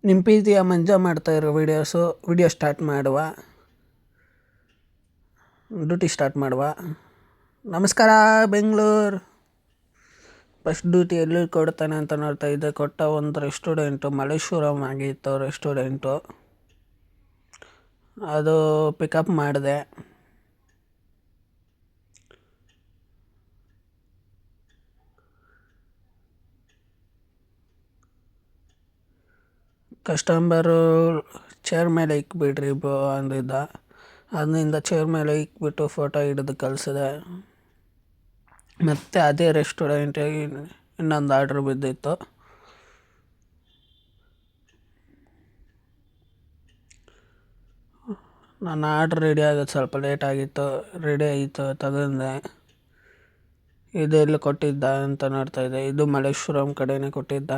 ನಿಮ್ಮ ಪ್ರೀತಿಯ ಮಂಜ ಮಾಡ್ತಾಯಿರೋ video start ಮಾಡುವ. ಡ್ಯೂಟಿ ಸ್ಟಾರ್ಟ್ ಮಾಡುವ. ನಮಸ್ಕಾರ ಬೆಂಗಳೂರು. ಫಸ್ಟ್ ಡ್ಯೂಟಿ ಎಲ್ಲಿ ಕೊಡ್ತಾನೆ ಅಂತ ನೋಡ್ತಾ ಇದ್ದೆ. ಕೊಟ್ಟ ಒಂದು ರೆಸ್ಟೋರೆಂಟು ಮಲ್ಲೇಶ್ವರಂ ಆಗಿತ್ತು ರೆಸ್ಟೋರೆಂಟು. ಅದು ಪಿಕಪ್ ಮಾಡಿದೆ. ಕಸ್ಟಮರು ಚೇರ್ ಮೇಲೆ ಇಕ್ಬಿಡ್ರಿ ಅಂದಿದ್ದ. ಅದರಿಂದ ಚೇರ್ ಮೇಲೆ ಇಕ್ಬಿಟ್ಟು ಫೋಟೋ ಹಿಡಿದು ಕಳಿಸಿದೆ. ಮತ್ತು ಅದೇ ರೆಸ್ಟೋರೆಂಟಿಗೆ ಇನ್ನೊಂದು ಆರ್ಡ್ರ್ ಬಿದ್ದಿತ್ತು. ನನ್ನ ಆರ್ಡ್ರ್ ರೆಡಿ ಆಗೋದು ಸ್ವಲ್ಪ ಲೇಟ್ ಆಗಿತ್ತು. ರೆಡಿ ಆಯಿತು, ತಗೊಂಡೆ. ಇದು ಎಲ್ಲಿ ಕೊಟ್ಟಿದ್ದ ಅಂತ ನೋಡ್ತಾಯಿದ್ದೆ. ಇದು ಮಲ್ಲೇಶ್ವರಂ ಕಡೆನೇ ಕೊಟ್ಟಿದ್ದ.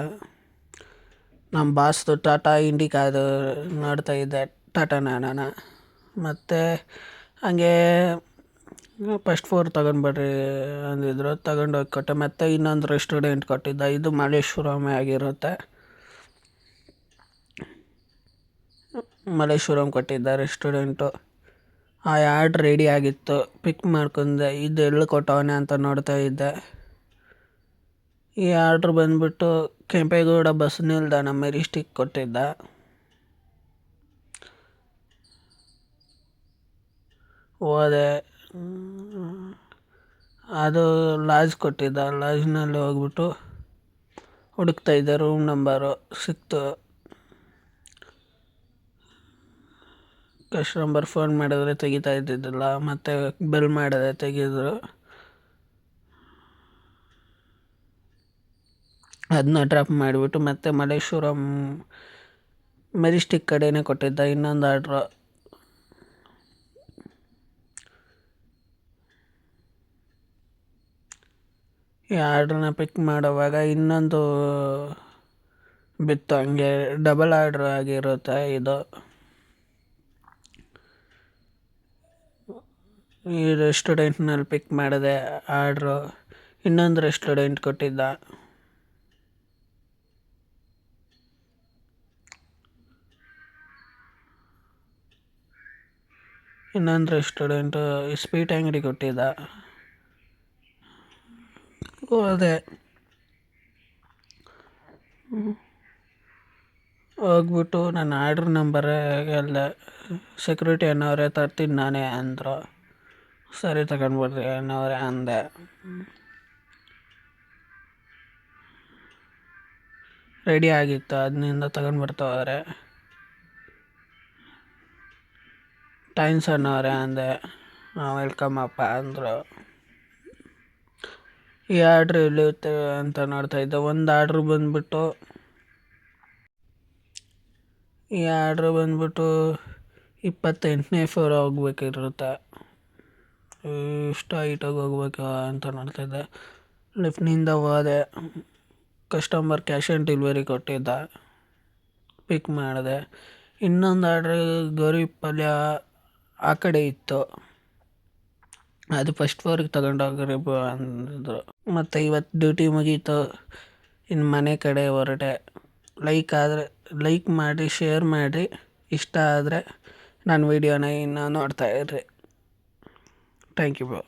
ನಮ್ಮ ಬಾಸ್ದು ಟಾಟಾ ಇಂಡಿಕಾ ಅದು ನೋಡ್ತಾಯಿದ್ದೆ, ಟಾಟಾ ನ್ಯಾನೋನ. ಮತ್ತು ಹಾಗೆ ಫಸ್ಟ್ ಫ್ಲೋರ್ ತಗೊಂಡ್ಬರ್ರಿ ಅಂದಿದ್ರು, ತಗೊಂಡೋಗಿ ಕೊಟ್ಟೆ. ಮತ್ತು ಇನ್ನೊಂದು ರೆಸ್ಟೋರೆಂಟ್ ಕೊಟ್ಟಿದ್ದ. ಇದು ಮಲ್ಲೇಶ್ವರಮೇ ಆಗಿರುತ್ತೆ. ಮಲ್ಲೇಶ್ವರಂ ಕೊಟ್ಟಿದ್ದ ರೆಸ್ಟೋರೆಂಟು. ಆ ಆರ್ಡ್ರ್ ರೆಡಿ ಆಗಿತ್ತು, ಪಿಕ್ ಮಾಡ್ಕೊಂಡೆ. ಇದು ಎಲ್ಲಿ ಕೊಟ್ಟವನೆ ಅಂತ ನೋಡ್ತಾ ಇದ್ದೆ. ಈ ಆರ್ಡ್ರ್ ಬಂದುಬಿಟ್ಟು ಕೆಂಪೇಗೌಡ ಬಸ್ ನಿಲ್ದಾಣ ಮೆಜೆಸ್ಟಿಕ್ ಕೊಟ್ಟಿದ್ದ. ಹೋದೆ, ಅದು ಲಾಡ್ಜ್ ಕೊಟ್ಟಿದ್ದ. ಲಾಡ್ಜ್ನಲ್ಲಿ ಹೋಗ್ಬಿಟ್ಟು ಹುಡುಕ್ತಾಯಿದ್ದೆ, ರೂಮ್ ನಂಬರು ಸಿಕ್ತು. ಕಸ್ಟಮರ್ ಫೋನ್ ಮಾಡಿದ್ರೆ ತೆಗಿತಾ ಇದ್ದಿದ್ದಿಲ್ಲ. ಮತ್ತು ಬೆಲ್ ಮಾಡಿದೆ, ತೆಗೆದ್ರು. ಅದನ್ನ ಡ್ರಾಪ್ ಮಾಡಿಬಿಟ್ಟು ಮತ್ತೆ ಮಲ್ಲೇಶ್ವರಂ ಮೆಜೆಸ್ಟಿಕ್ ಕಡೆನೇ ಕೊಟ್ಟಿದ್ದ ಇನ್ನೊಂದು ಆರ್ಡ್ರು. ಈ ಆರ್ಡ್ರನ್ನ ಪಿಕ್ ಮಾಡುವಾಗ ಇನ್ನೊಂದು ಬಿತ್ತು, ಹಂಗೆ ಡಬಲ್ ಆರ್ಡ್ರ್ ಆಗಿರುತ್ತೆ ಇದು. ಈ ರೆಸ್ಟೋರೆಂಟ್ನಲ್ಲಿ ಪಿಕ್ ಮಾಡಿದೆ ಆರ್ಡ್ರು. ಇನ್ನೊಂದು ರೆಸ್ಟೋರೆಂಟ್ ಕೊಟ್ಟಿದ್ದ. ಇನ್ನೊಂದು ರೆಸ್ಟೋರೆಂಟು ಸ್ವೀಟ್ ಅಂಗಡಿ ಕೊಟ್ಟಿದ್ದ. ಹೋದೆ, ಹೋಗ್ಬಿಟ್ಟು ನನ್ನ ಆರ್ಡ್ರ್ ನಂಬರೇ ಎಲ್ಲ ಸೆಕ್ಯೂರಿಟಿ ಅನ್ನೋರೇ ತರ್ತೀನಿ ನಾನೇ ಅಂದರು. ಸರಿ ತಗೊಂಡ್ಬರ್ರಿ ಅನ್ನೋರೇ ಅಂದೆ. ರೆಡಿ ಆಗಿತ್ತು, ಅದನ್ನಿಂದ ತಗೊಂಡ್ಬರ್ತಾವ್ರೆ. ಥ್ಯಾಂಕ್ಸ್ ಅನ್ನೋರೇ ಅಂದೆ. ವೆಲ್ಕಮ್ ಅಪ್ಪ ಅಂದರು. ಈ ಆರ್ಡ್ರ್ ಎಲ್ಲಿರುತ್ತೆ ಅಂತ ನೋಡ್ತಾಯಿದ್ದೆ. ಒಂದು ಆರ್ಡ್ರ್ ಬಂದುಬಿಟ್ಟು ಈ ಆರ್ಡ್ರ್ ಬಂದುಬಿಟ್ಟು 28ನೇ ಫ್ಲೋರ್ ಹೋಗ್ಬೇಕಿರುತ್ತೆ. ಇಷ್ಟು ಹೈಟಾಗಿ ಹೋಗ್ಬೇಕು ಅಂತ ನೋಡ್ತಾಯಿದ್ದೆ. ಲಿಫ್ಟ್ನಿಂದ ಹೋದೆ. ಕಸ್ಟಮರ್ ಕ್ಯಾಶ್ ಆನ್ ಡೆಲಿವರಿ ಕೊಟ್ಟಿದ್ದ, ಪಿಕ್ ಮಾಡಿದೆ. ಇನ್ನೊಂದು ಆರ್ಡ್ರ್ ಗೋರಿ ಪಲ್ಯ ಆ ಕಡೆ ಇತ್ತು. ಅದು ಫಸ್ಟ್ ಫ್ಲೋರಿಗೆ ತಗೊಂಡೋಗ್ರಿ ಅಂದಿದ್ರು. ಮತ್ತು ಇವತ್ತು ಡ್ಯೂಟಿ ಮುಗೀತು, ಇನ್ನು ಮನೆ ಕಡೆ ಹೊರಟೆ. ಲೈಕ್ ಮಾಡಿ, ಶೇರ್ ಮಾಡಿ. ಇಷ್ಟ ಆದರೆ ನನ್ನ ವೀಡಿಯೋನ ಇನ್ನೂ ನೋಡ್ತಾಯಿರ್ರಿ. Thank you bro.